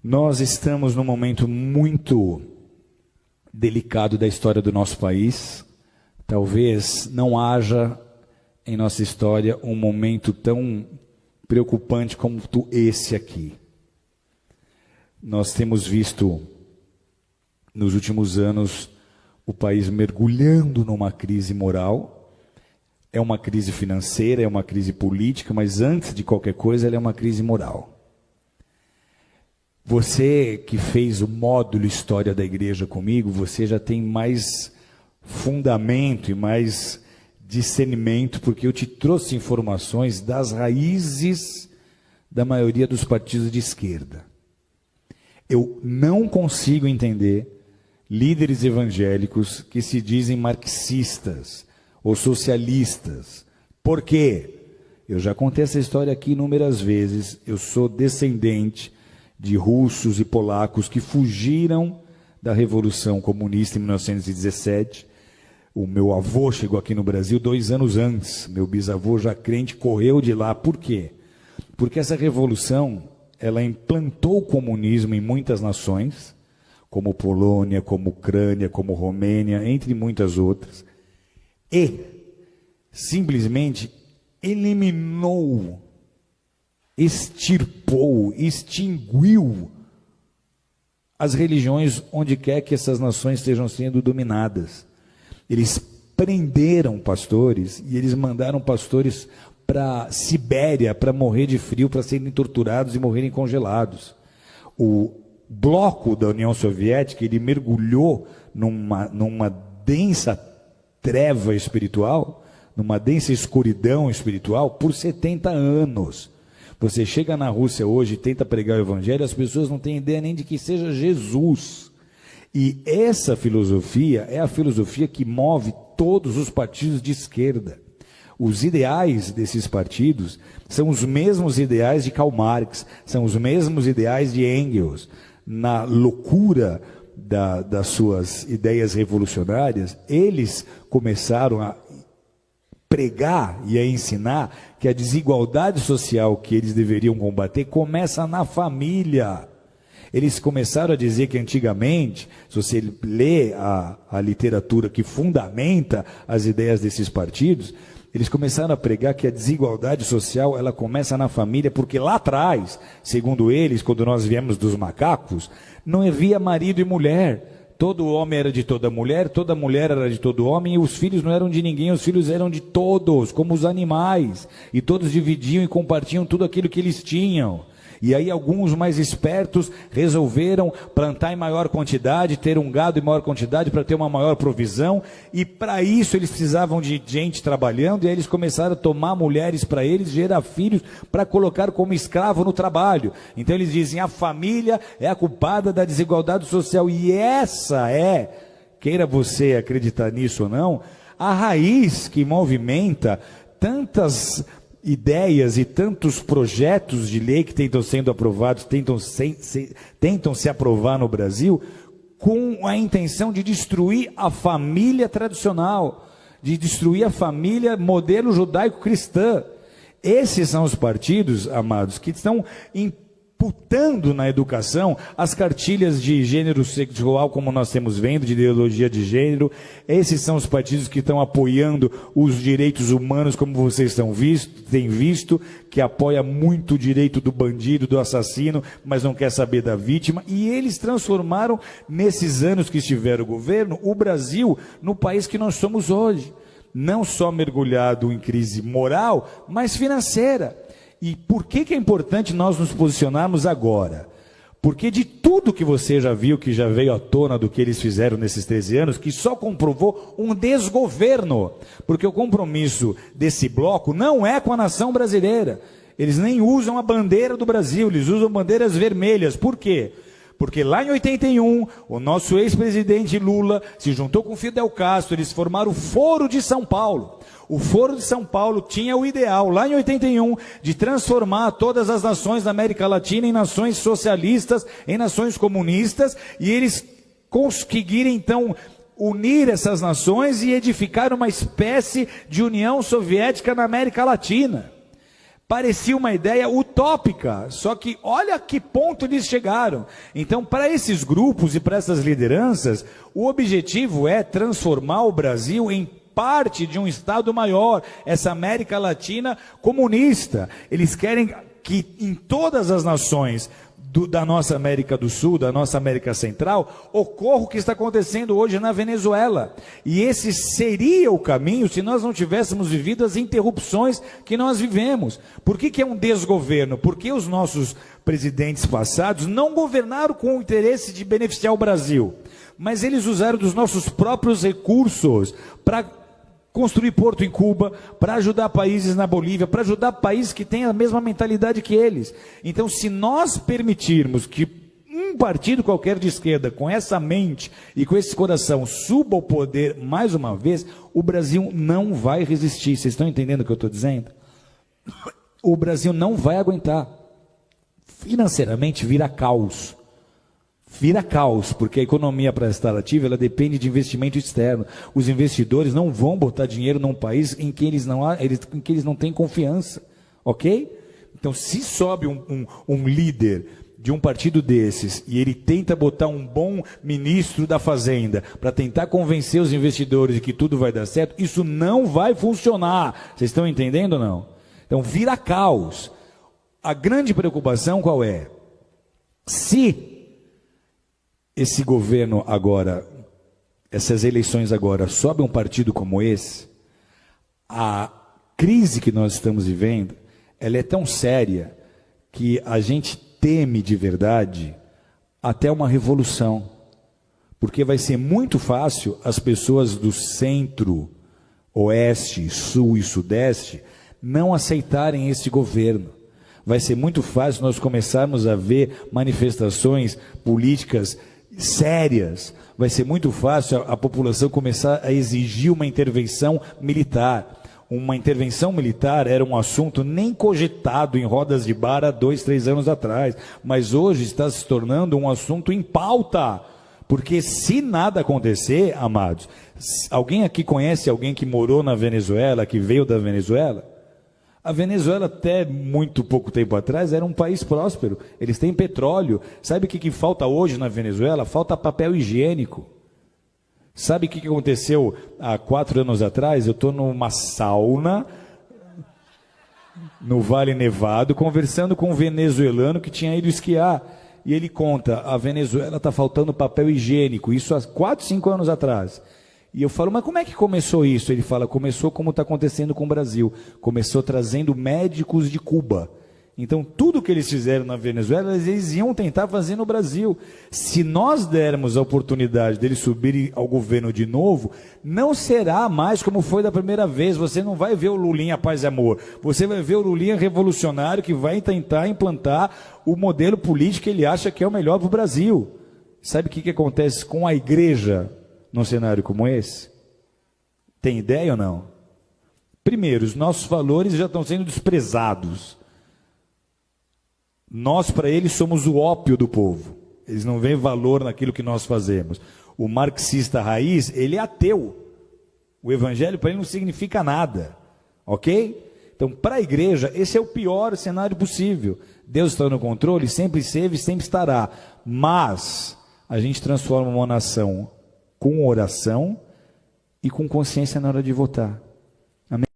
Nós estamos num momento muito delicado da história do nosso país. Talvez não haja em nossa história um momento tão preocupante como esse aqui. Nós temos visto, nos últimos anos, o país mergulhando numa crise moral. É uma crise financeira, é uma crise política, mas antes de qualquer coisa, ela é uma crise moral. Você que fez o módulo História da Igreja comigo, você já tem mais fundamento e mais discernimento, porque eu te trouxe informações das raízes da maioria dos partidos de esquerda. Eu não consigo entender líderes evangélicos que se dizem marxistas ou socialistas. Por quê? Eu já contei essa história aqui inúmeras vezes. Eu sou descendente de russos e polacos que fugiram da Revolução Comunista em 1917. O meu avô chegou aqui no Brasil 2 anos antes. Meu bisavô, já crente, correu de lá. Por quê? Porque essa revolução, ela implantou o comunismo em muitas nações, como Polônia, como Ucrânia, como Romênia, entre muitas outras, e simplesmente eliminou, extirpou, extinguiu as religiões onde quer que essas nações estejam sendo dominadas. Eles prenderam pastores e eles mandaram pastores para Sibéria para morrer de frio, para serem torturados e morrerem congelados. O bloco da União Soviética, ele mergulhou numa densa treva espiritual, numa densa escuridão espiritual por 70 anos. Você chega na Rússia hoje e tenta pregar o evangelho, as pessoas não têm ideia nem de que seja Jesus. E essa filosofia é a filosofia que move todos os partidos de esquerda. Os ideais desses partidos são os mesmos ideais de Karl Marx, são os mesmos ideais de Engels. Na loucura das suas ideias revolucionárias, eles começaram a pregar e a ensinar que a desigualdade social que eles deveriam combater começa na família. Eles começaram a dizer que antigamente, se você lê a literatura que fundamenta as ideias desses partidos, eles começaram a pregar que a desigualdade social ela começa na família, porque lá atrás, segundo eles, quando nós viemos dos macacos, não havia marido e mulher. Todo homem era de toda mulher era de todo homem, e os filhos não eram de ninguém, os filhos eram de todos, como os animais. E todos dividiam e compartilham tudo aquilo que eles tinham. E aí alguns mais espertos resolveram plantar em maior quantidade, ter um gado em maior quantidade para ter uma maior provisão, e para isso eles precisavam de gente trabalhando, e aí eles começaram a tomar mulheres para eles, gerar filhos para colocar como escravo no trabalho. Então eles dizem, a família é a culpada da desigualdade social, e essa é, queira você acreditar nisso ou não, a raiz que movimenta tantas ideias e tantos projetos de lei que tentam sendo aprovados, tentam se aprovar no Brasil, com a intenção de destruir a família tradicional, de destruir a família modelo judaico-cristã. Esses são os partidos, amados, que estão imputando na educação as cartilhas de gênero sexual, como nós temos vendo, de ideologia de gênero. Esses são os partidos que estão apoiando os direitos humanos, como vocês têm visto, que apoia muito o direito do bandido, do assassino, mas não quer saber da vítima. E eles transformaram, nesses anos que estiveram o governo, o Brasil no país que nós somos hoje. Não só mergulhado em crise moral, mas financeira. E por que é importante nós nos posicionarmos agora? Porque de tudo que você já viu, que já veio à tona do que eles fizeram nesses 13 anos, que só comprovou um desgoverno. Porque o compromisso desse bloco não é com a nação brasileira. Eles nem usam a bandeira do Brasil, eles usam bandeiras vermelhas. Por quê? Porque lá em 81, o nosso ex-presidente Lula se juntou com Fidel Castro, eles formaram o Foro de São Paulo. O Foro de São Paulo tinha o ideal, lá em 81, de transformar todas as nações da América Latina em nações socialistas, em nações comunistas, e eles conseguiram então unir essas nações e edificar uma espécie de União Soviética na América Latina. Parecia uma ideia utópica, só que olha a que ponto eles chegaram. Então, para esses grupos e para essas lideranças, o objetivo é transformar o Brasil em parte de um Estado maior, essa América Latina comunista. Eles querem que em todas as nações da nossa América do Sul, da nossa América Central, ocorra o que está acontecendo hoje na Venezuela. E esse seria o caminho se nós não tivéssemos vivido as interrupções que nós vivemos. Por que é um desgoverno? Porque os nossos presidentes passados não governaram com o interesse de beneficiar o Brasil, mas eles usaram dos nossos próprios recursos para construir porto em Cuba, para ajudar países na Bolívia, para ajudar países que têm a mesma mentalidade que eles. Então, se nós permitirmos que um partido qualquer de esquerda, com essa mente e com esse coração, suba ao poder mais uma vez, o Brasil não vai resistir. Vocês estão entendendo o que eu estou dizendo? O Brasil não vai aguentar. Financeiramente vira caos. Vira caos, porque a economia para estar ativa, ela depende de investimento externo. Os investidores não vão botar dinheiro num país em que eles não têm confiança, ok? Então, se sobe um líder de um partido desses e ele tenta botar um bom ministro da Fazenda para tentar convencer os investidores de que tudo vai dar certo, isso não vai funcionar. Vocês estão entendendo ou não? Então, vira caos. A grande preocupação qual é? Se esse governo agora, essas eleições agora, sobe um partido como esse, a crise que nós estamos vivendo, ela é tão séria que a gente teme de verdade até uma revolução. Porque vai ser muito fácil as pessoas do centro, oeste, sul e sudeste não aceitarem esse governo. Vai ser muito fácil nós começarmos a ver manifestações políticas sérias. Vai ser muito fácil a população começar a exigir uma intervenção militar. Uma intervenção militar era um assunto nem cogitado em rodas de bar há 2, 3 anos atrás, mas hoje está se tornando um assunto em pauta, porque se nada acontecer, amados, alguém aqui conhece alguém que morou na Venezuela, que veio da Venezuela? A Venezuela, até muito pouco tempo atrás, era um país próspero. Eles têm petróleo. Sabe o que falta hoje na Venezuela? Falta papel higiênico. Sabe o que aconteceu há 4 anos atrás? Eu estou numa sauna, no Vale Nevado, conversando com um venezuelano que tinha ido esquiar. E ele conta, a Venezuela está faltando papel higiênico. Isso há 4, 5 anos atrás. E eu falo, mas como é que começou isso? Ele fala, começou como está acontecendo com o Brasil. Começou trazendo médicos de Cuba. Então, tudo que eles fizeram na Venezuela, eles iam tentar fazer no Brasil. Se nós dermos a oportunidade deles subirem ao governo de novo, não será mais como foi da primeira vez. Você não vai ver o Lulinha paz e amor. Você vai ver o Lulinha revolucionário que vai tentar implantar o modelo político que ele acha que é o melhor para o Brasil. Sabe o que acontece com a igreja num cenário como esse? Tem ideia ou não? Primeiro, os nossos valores já estão sendo desprezados. Nós, para eles, somos o ópio do povo. Eles não veem valor naquilo que nós fazemos. O marxista raiz, ele é ateu. O evangelho para ele não significa nada. Ok? Então, para a igreja, esse é o pior cenário possível. Deus está no controle, sempre esteve e sempre estará. Mas a gente transforma uma nação com oração e com consciência na hora de votar.